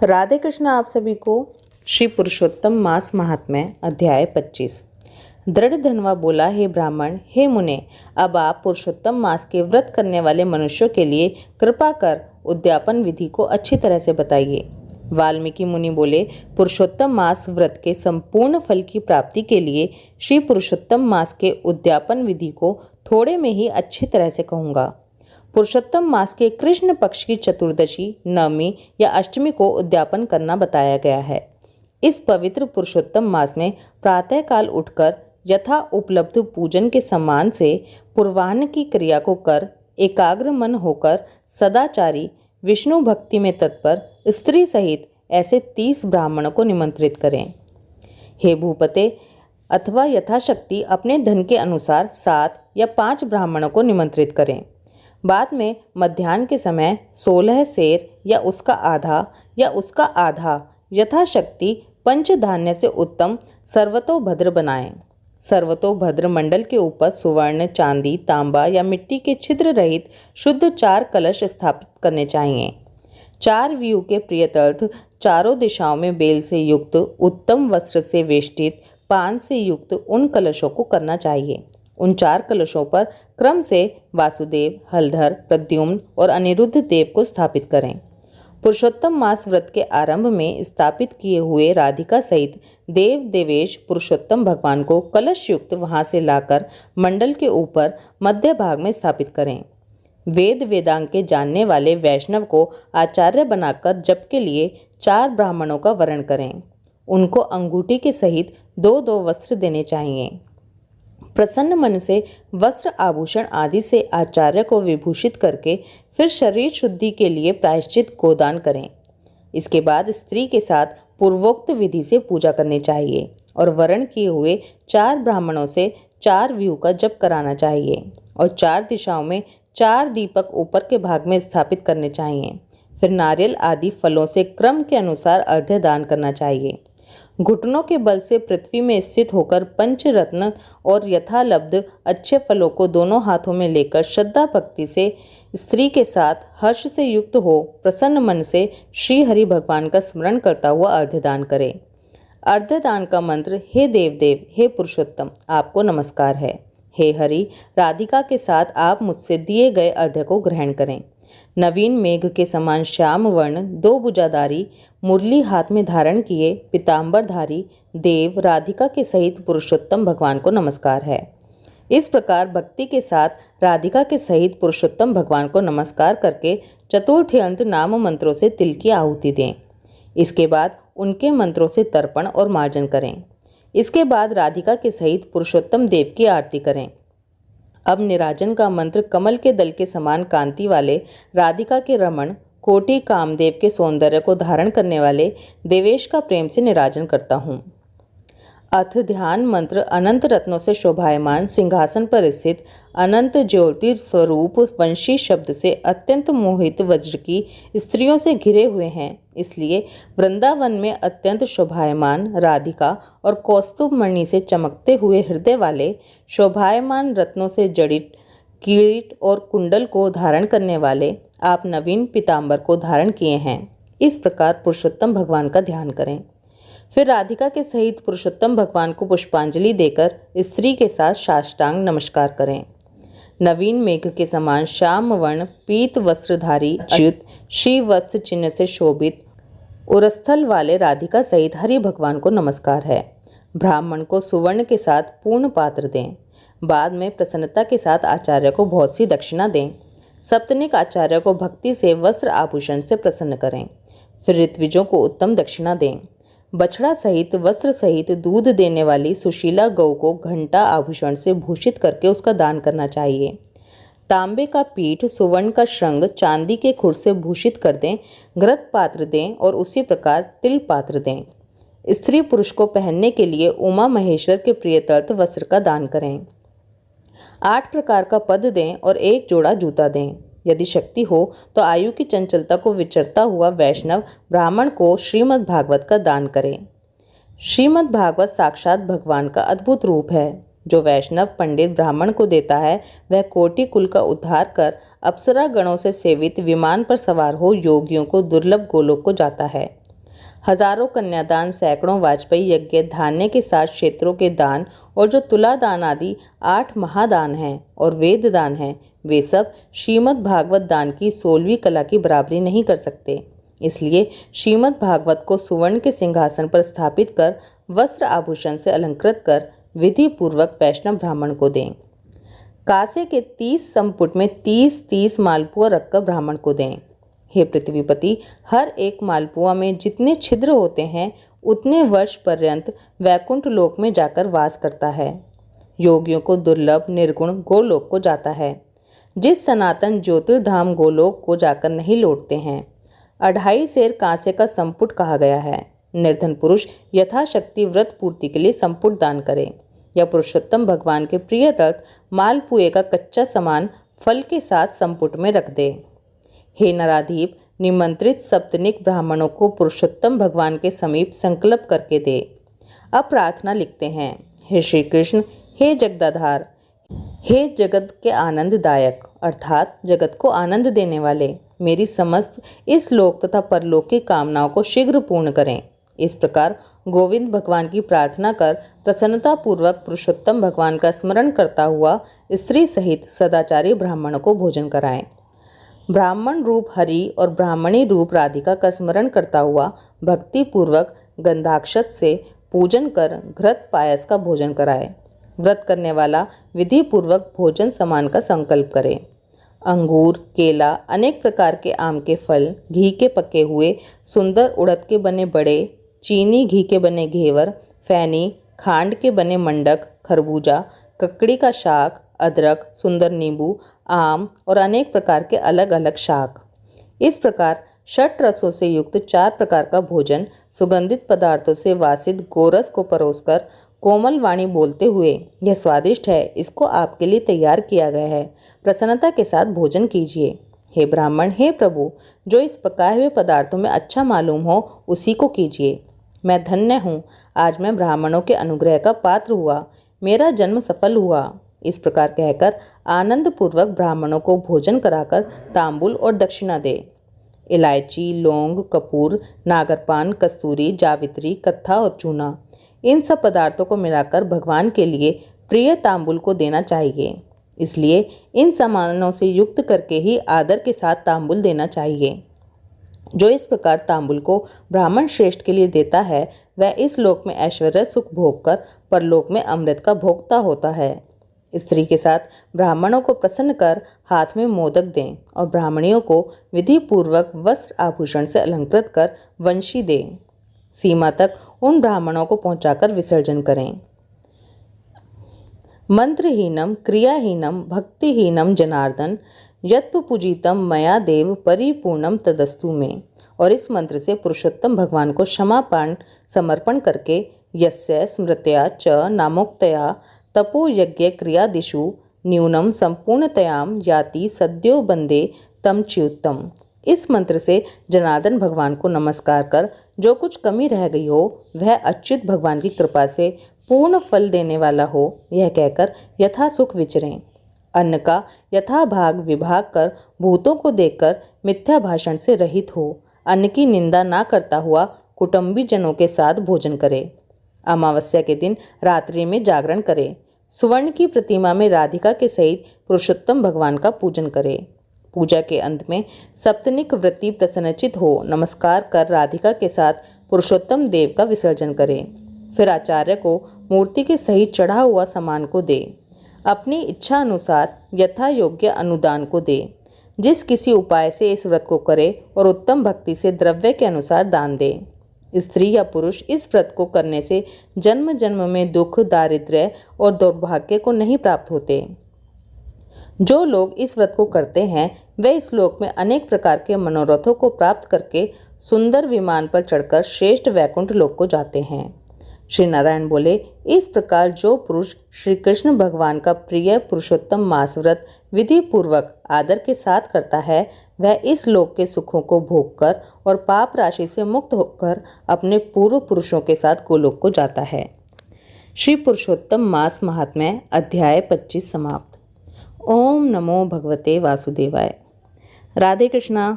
राधे कृष्ण। आप सभी को श्री पुरुषोत्तम मास महात्म्य अध्याय 25। दृढ़ धनवा बोला, हे ब्राह्मण, हे मुने, अब आप पुरुषोत्तम मास के व्रत करने वाले मनुष्यों के लिए कृपा कर उद्यापन विधि को अच्छी तरह से बताइए। वाल्मीकि मुनि बोले, पुरुषोत्तम मास व्रत के संपूर्ण फल की प्राप्ति के लिए श्री पुरुषोत्तम मास के उद्यापन विधि को थोड़े में ही अच्छी तरह से कहूँगा। पुरुषोत्तम मास के कृष्ण पक्ष की चतुर्दशी, नवमी या अष्टमी को उद्यापन करना बताया गया है। इस पवित्र पुरुषोत्तम मास में प्रातःकाल उठकर यथा उपलब्ध पूजन के सम्मान से पूर्वाह्न की क्रिया को कर एकाग्र मन होकर सदाचारी, विष्णु भक्ति में तत्पर स्त्री सहित ऐसे 30 ब्राह्मणों को निमंत्रित करें। हे भूपते, अथवा यथाशक्ति अपने धन के अनुसार 7 या 5 ब्राह्मणों को निमंत्रित करें। बाद में मध्याह्न के समय 16 सेर या उसका आधा यथाशक्ति पंचधान्य से उत्तम सर्वतोभद्र बनाएं। सर्वतोभद्र मंडल के ऊपर सुवर्ण, चांदी, तांबा या मिट्टी के छिद्र रहित शुद्ध 4 कलश स्थापित करने चाहिए। 4 व्यू के प्रियतर्थ चारों दिशाओं में बेल से युक्त, उत्तम वस्त्र से वेष्टित, पान से युक्त उन कलशों को करना चाहिए। उन 4 कलशों पर क्रम से वासुदेव, हलधर, प्रद्युम्न और अनिरुद्ध देव को स्थापित करें। पुरुषोत्तम मास व्रत के आरंभ में स्थापित किए हुए राधिका सहित देव देवेश पुरुषोत्तम भगवान को कलश युक्त वहां से लाकर मंडल के ऊपर मध्य भाग में स्थापित करें। वेद वेदांग के जानने वाले वैष्णव को आचार्य बनाकर जप के लिए 4 ब्राह्मणों का वरण करें। उनको अंगूठी के सहित 2-2 वस्त्र देने चाहिए। प्रसन्न मन से वस्त्र, आभूषण आदि से आचार्य को विभूषित करके फिर शरीर शुद्धि के लिए प्रायश्चित गोदान करें। इसके बाद स्त्री के साथ पूर्वोक्त विधि से पूजा करनी चाहिए और वरण किए हुए 4 ब्राह्मणों से 4 व्यू का जप कराना चाहिए और 4 दिशाओं में 4 दीपक ऊपर के भाग में स्थापित करने चाहिए। फिर नारियल आदि फलों से क्रम के अनुसार अर्घ्य दान करना चाहिए। घुटनों के बल से पृथ्वी में स्थित होकर पंचरत्न और यथालब्ध अच्छे फलों को दोनों हाथों में लेकर श्रद्धा भक्ति से स्त्री के साथ हर्ष से युक्त हो प्रसन्न मन से श्री हरि भगवान का स्मरण करता हुआ अर्घ्यदान करे। अर्घ्यदान का मंत्र, हे देवदेव, हे पुरुषोत्तम, आपको नमस्कार है। हे हरि, राधिका के साथ आप मुझसे दिए गए अर्घ्य को ग्रहण करें। नवीन मेघ के समान श्याम वर्ण 2 भुजाधारी, मुरली हाथ में धारण किए पीताम्बरधारी देव राधिका के सहित पुरुषोत्तम भगवान को नमस्कार है। इस प्रकार भक्ति के साथ राधिका के सहित पुरुषोत्तम भगवान को नमस्कार करके चतुर्थ्यंत नाम मंत्रों से तिल की आहुति दें। इसके बाद उनके मंत्रों से तर्पण और मार्जन करें। इसके बाद राधिका के सहित पुरुषोत्तम देव की आरती करें। अब निराजन का मंत्र, कमल के दल के समान कांति वाले राधिका के रमण, कोटि कामदेव के सौंदर्य को धारण करने वाले देवेश का प्रेम से निराजन करता हूँ। अथ ध्यान मंत्र, अनंत रत्नों से शोभायमान सिंहासन पर स्थित अनंत ज्योति स्वरूप वंशी शब्द से अत्यंत मोहित वज्र की स्त्रियों से घिरे हुए हैं, इसलिए वृंदावन में अत्यंत शोभायमान राधिका और कौस्तुभ मणि से चमकते हुए हृदय वाले शोभायमान रत्नों से जड़ित किरीट और कुंडल को धारण करने वाले आप नवीन पीताम्बर को धारण किए हैं। इस प्रकार पुरुषोत्तम भगवान का ध्यान करें। फिर राधिका के सहित पुरुषोत्तम भगवान को पुष्पांजलि देकर स्त्री के साथ साष्टांग नमस्कार करें। नवीन मेघ के समान श्याम वर्ण पीत वस्त्रधारी अच्युत श्रीवत्स चिन्ह से शोभित उरस्थल वाले राधिका सहित हरि भगवान को नमस्कार है। ब्राह्मण को सुवर्ण के साथ पूर्ण पात्र दें। बाद में प्रसन्नता के साथ आचार्य को बहुत सी दक्षिणा दें। सप्तनिक आचार्य को भक्ति से वस्त्र आभूषण से प्रसन्न करें। फिर ऋत्विजों को उत्तम दक्षिणा दें। बछड़ा सहित वस्त्र सहित दूध देने वाली सुशीला गौ को घंटा आभूषण से भूषित करके उसका दान करना चाहिए। तांबे का पीठ, सुवर्ण का श्रृंग, चांदी के खुर से भूषित कर दें। घृत पात्र दें और उसी प्रकार तिल पात्र दें। स्त्री पुरुष को पहनने के लिए उमा महेश्वर के प्रियतर्थ वस्त्र का दान करें। 8 प्रकार का पद दें और 1 जोड़ा जूता दें। यदि शक्ति हो तो आयु की चंचलता को विचरता हुआ वैष्णव ब्राह्मण को श्रीमद् भागवत का दान करें। श्रीमद् भागवत साक्षात भगवान का अद्भुत रूप है। जो वैष्णव पंडित ब्राह्मण को देता है वह कोटि कुल का उद्धार कर अप्सरा गणों से सेवित विमान पर सवार हो योगियों को दुर्लभ गोलोक को जाता है। हजारों कन्यादान, सैकड़ों वाजपेयी यज्ञ, धान्य के 7 क्षेत्रों के दान और जो तुला दान आदि 8 महादान हैं और वेद दान हैं, वे सब श्रीमद् भागवत दान की 16वीं कला की बराबरी नहीं कर सकते। इसलिए श्रीमद् भागवत को सुवर्ण के सिंहासन पर स्थापित कर वस्त्र आभूषण से अलंकृत कर विधि पूर्वक वैष्णव ब्राह्मण को दें। कासे के 30 संपुट में 30-30 मालपुआ रखकर ब्राह्मण को दें। हे पृथ्वीपति, हर एक मालपुआ में जितने छिद्र होते हैं उतने वर्ष पर्यंत वैकुंठ लोक में जाकर वास करता है। योगियों को दुर्लभ निर्गुण गोलोक को जाता है, जिस सनातन ज्योतिर्धाम गोलोक को जाकर नहीं लौटते हैं। 2.5 सेर कांसे का संपुट कहा गया है। निर्धन पुरुष यथाशक्ति व्रत पूर्ति के लिए संपुट दान करे या पुरुषोत्तम भगवान के प्रिय तर्थ मालपुए का कच्चा सामान फल के साथ संपुट में रख दे। हे नराधीप, निमंत्रित सप्तनिक ब्राह्मणों को पुरुषोत्तम भगवान के समीप संकल्प करके दे। अब प्रार्थना लिखते हैं। हे श्री कृष्ण, हे जगदाधार, हे जगत के आनंददायक अर्थात जगत को आनंद देने वाले, मेरी समस्त इस लोक तथा परलोक की कामनाओं को शीघ्र पूर्ण करें। इस प्रकार गोविंद भगवान की प्रार्थना कर प्रसन्नता पूर्वक पुरुषोत्तम भगवान का स्मरण करता हुआ स्त्री सहित सदाचारी ब्राह्मणों को भोजन कराएं। ब्राह्मण रूप हरि और ब्राह्मणी रूप राधिका का स्मरण करता हुआ भक्ति पूर्वक गंधाक्षत से पूजन कर घृत पायस का भोजन कराए। व्रत करने वाला विधि पूर्वक भोजन समान का संकल्प करे। अंगूर, केला, अनेक प्रकार के आम के फल, घी के पके हुए, सुंदर उड़द के बने बड़े, चीनी घी के बने घेवर, फैनी, खांड के बने मंडक, खरबूजा, ककड़ी का शाक, अदरक, सुंदर नींबू, आम और अनेक प्रकार के अलग अलग शाक। इस प्रकार 6 रसों से युक्त 4 प्रकार का भोजन सुगंधित पदार्थों से वासित गोरस को परोसकर कोमल वाणी बोलते हुए, यह स्वादिष्ट है, इसको आपके लिए तैयार किया गया है, प्रसन्नता के साथ भोजन कीजिए। हे ब्राह्मण, हे प्रभु, जो इस पकाए हुए पदार्थों में अच्छा मालूम हो उसी को कीजिए। मैं धन्य हूँ, आज मैं ब्राह्मणों के अनुग्रह का पात्र हुआ, मेरा जन्म सफल हुआ। इस प्रकार कहकर आनंद पूर्वक ब्राह्मणों को भोजन कराकर तांबुल और दक्षिणा दे। इलायची, लौंग, कपूर, नागरपान, कस्तूरी, जावित्री, कत्था और चूना, इन सब पदार्थों को मिलाकर भगवान के लिए प्रिय तांबुल को देना चाहिए। इसलिए इन सामानों से युक्त करके ही आदर के साथ तांबुल देना चाहिए। जो इस प्रकार तांबुल को ब्राह्मण श्रेष्ठ के लिए देता है, वह इस लोक में ऐश्वर्य सुख भोग कर परलोक में अमृत का भोक्ता होता है। स्त्री के साथ ब्राह्मणों को प्रसन्न कर हाथ में मोदक दें और ब्राह्मणियों को विधि पूर्वक वस्त्र आभूषण से अलंकृत कर वंशी दें। सीमा तक उन ब्राह्मणों को पहुंचाकर विसर्जन करें। मंत्रहीनम क्रियाहीनम भक्तिहीनम जनार्दन यत्प पूजितम मया देव परिपूर्णम तदस्तु में। और इस मंत्र से पुरुषोत्तम भगवान को क्षमापान समर्पण करके यस्य स्मृत्या च नामोक्तया तपो यज्ञ क्रियादिषु न्यूनम संपूर्णतयाम याति सद्यो बंदे तम च्युतम। इस मंत्र से जनार्दन भगवान को नमस्कार कर जो कुछ कमी रह गई हो वह अच्युत भगवान की कृपा से पूर्ण फल देने वाला हो, यह कहकर यथा सुख विचरें। अन्न का यथा भाग विभाग कर भूतों को देखकर मिथ्या भाषण से रहित हो, अन्न की निंदा ना करता हुआ कुटुंबी जनों के साथ भोजन करे। अमावस्या के दिन रात्रि में जागरण करे। सुवर्ण की प्रतिमा में राधिका के सहित पुरुषोत्तम भगवान का पूजन करे। पूजा के अंत में सप्तनिक व्रती प्रसन्नचित हो नमस्कार कर राधिका के साथ पुरुषोत्तम देव का विसर्जन करे। फिर आचार्य को मूर्ति के सहित चढ़ा हुआ सामान को दे। अपनी इच्छा अनुसार यथा योग्य अनुदान को दे। जिस किसी उपाय से इस व्रत को करे और उत्तम भक्ति से द्रव्य के अनुसार दान दे। स्त्री या पुरुष इस व्रत को करने से जन्म जन्म में दुख, दारिद्र्य और दुर्भाग्य को नहीं प्राप्त होते। जो लोग इस व्रत को करते हैं वे इस लोक में अनेक प्रकार के मनोरथों को प्राप्त करके सुंदर विमान पर चढ़कर श्रेष्ठ वैकुंठ लोक को जाते हैं। श्री नारायण बोले, इस प्रकार जो पुरुष श्री कृष्ण भगवान का प्रिय पुरुषोत्तम मास व्रत विधि पूर्वक आदर के साथ करता है वह इस लोक के सुखों को भोग कर और पाप राशि से मुक्त होकर अपने पूर्व पुरुषों के साथ गोलोक को जाता है। श्री पुरुषोत्तम मास महात्म्य अध्याय 25 समाप्त। ओम नमो भगवते वासुदेवाय। राधे कृष्णा।